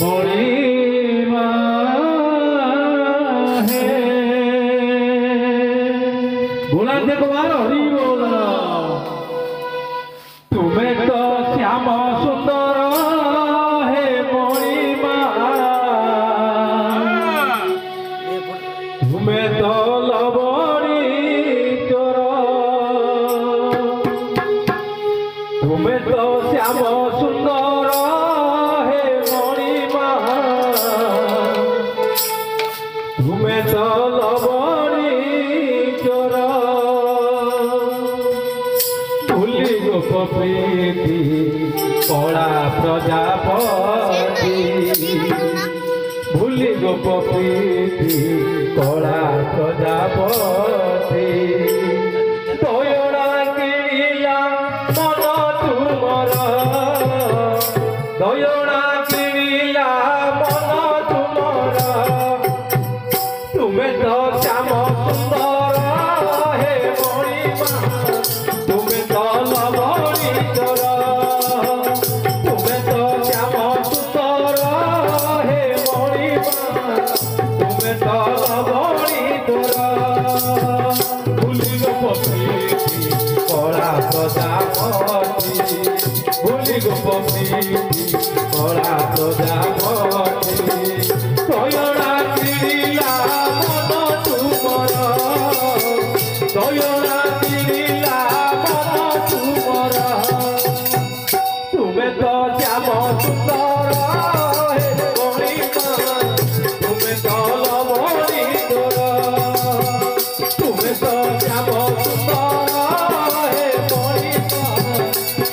मोरी माँ है बुलंद कुमार हरि बोल तुम्हें तो श्याम सुंदर है मोरी माँ तुम्हें तो लवणी चोर तुम्हें तो श्याम सुंदर है मोरी माँ तुम्हें तो लवणी चोर भूली गोप प्रीति कला प्रजापति भूली गोप प्रीति कला प्रजापति दयना किणिला मन तुमर दयना किणिला मन तुमर तुम्हें तो श्याम सुंदर हे मोरी माँ तुम्हें तो लवणी चोर तुम्हें तो श्याम सुंदर हे मोरी माँ तुम्हें तो लवणी चोर भूली गोप प्रीति कला प्रजापति भूली गोप प्रीति कला प्रजापति दयना किणिला मन तुमर दयना किणिला मन तुमर तुम्हें तो श्याम सुंदर हे मोरी माँ तुम्हें तो लवणी चोर तुम्हें तो श्याम सुंदर हे मोरी माँ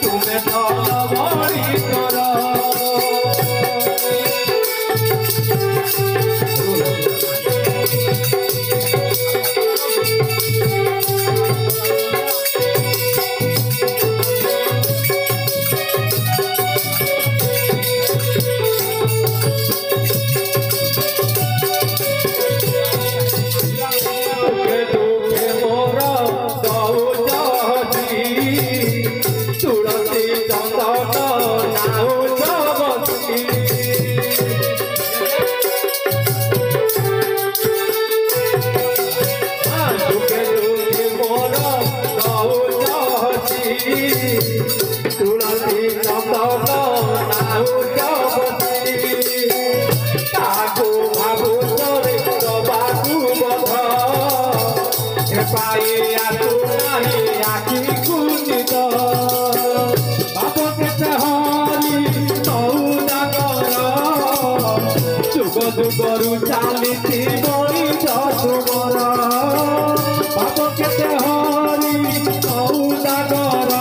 तुम्हें तो लवणी चोर तुलसी चंदन नाउ जबती दुखे दुखे मोर नाउ जहती तुलसी चंदन नाउ जबती ताकू भागु तोरे दबाकू बध हे पाई आसु नाही आखि कुंजित बाप केते हरि सौदागर जुग जुगरु चालिछि मଣିଷ तुमर बाप केते हरि सौदागर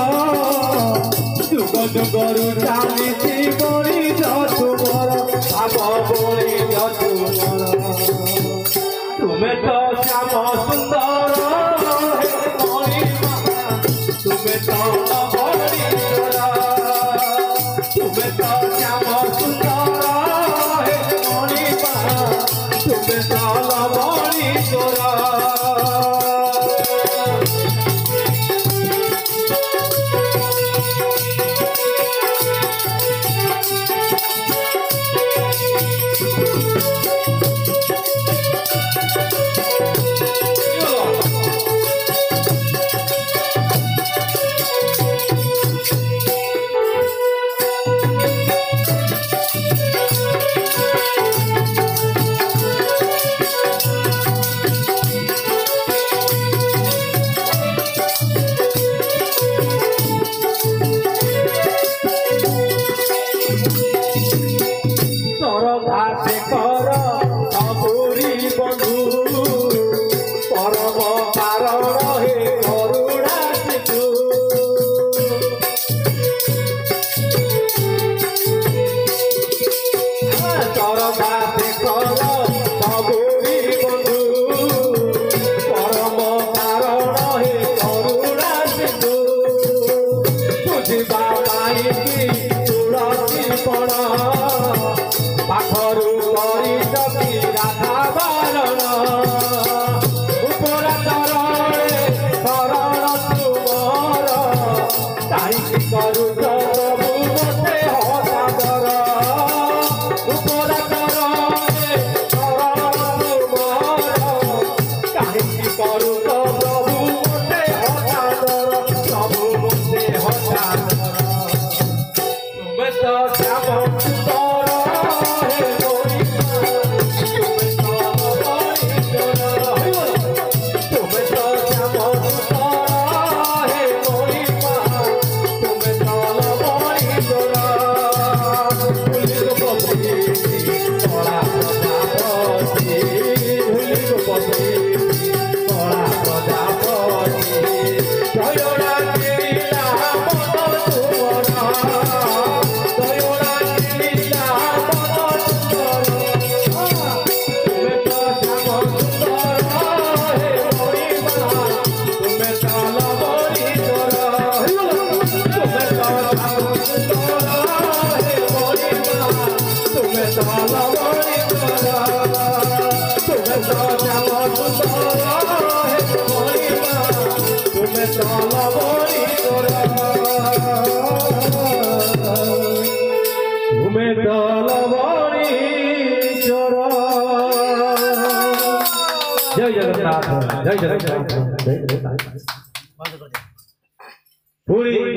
जुग जुगरु चालिछि मଣିଷ तुमर बाप मଣିଷ तुमर तुम्हें तो श्याम सुंदर हे मोरी माँ तुम्हें तो लवणी चोर तुम्हें तो श्याम सुंदर हे मोरी माँ तुम्हें तो लवणी चोर पाखरू करी राधा बारण उपरा करू प्रभु मते हसादर जय जगन्नाथ जय जगन्नाथ पूरी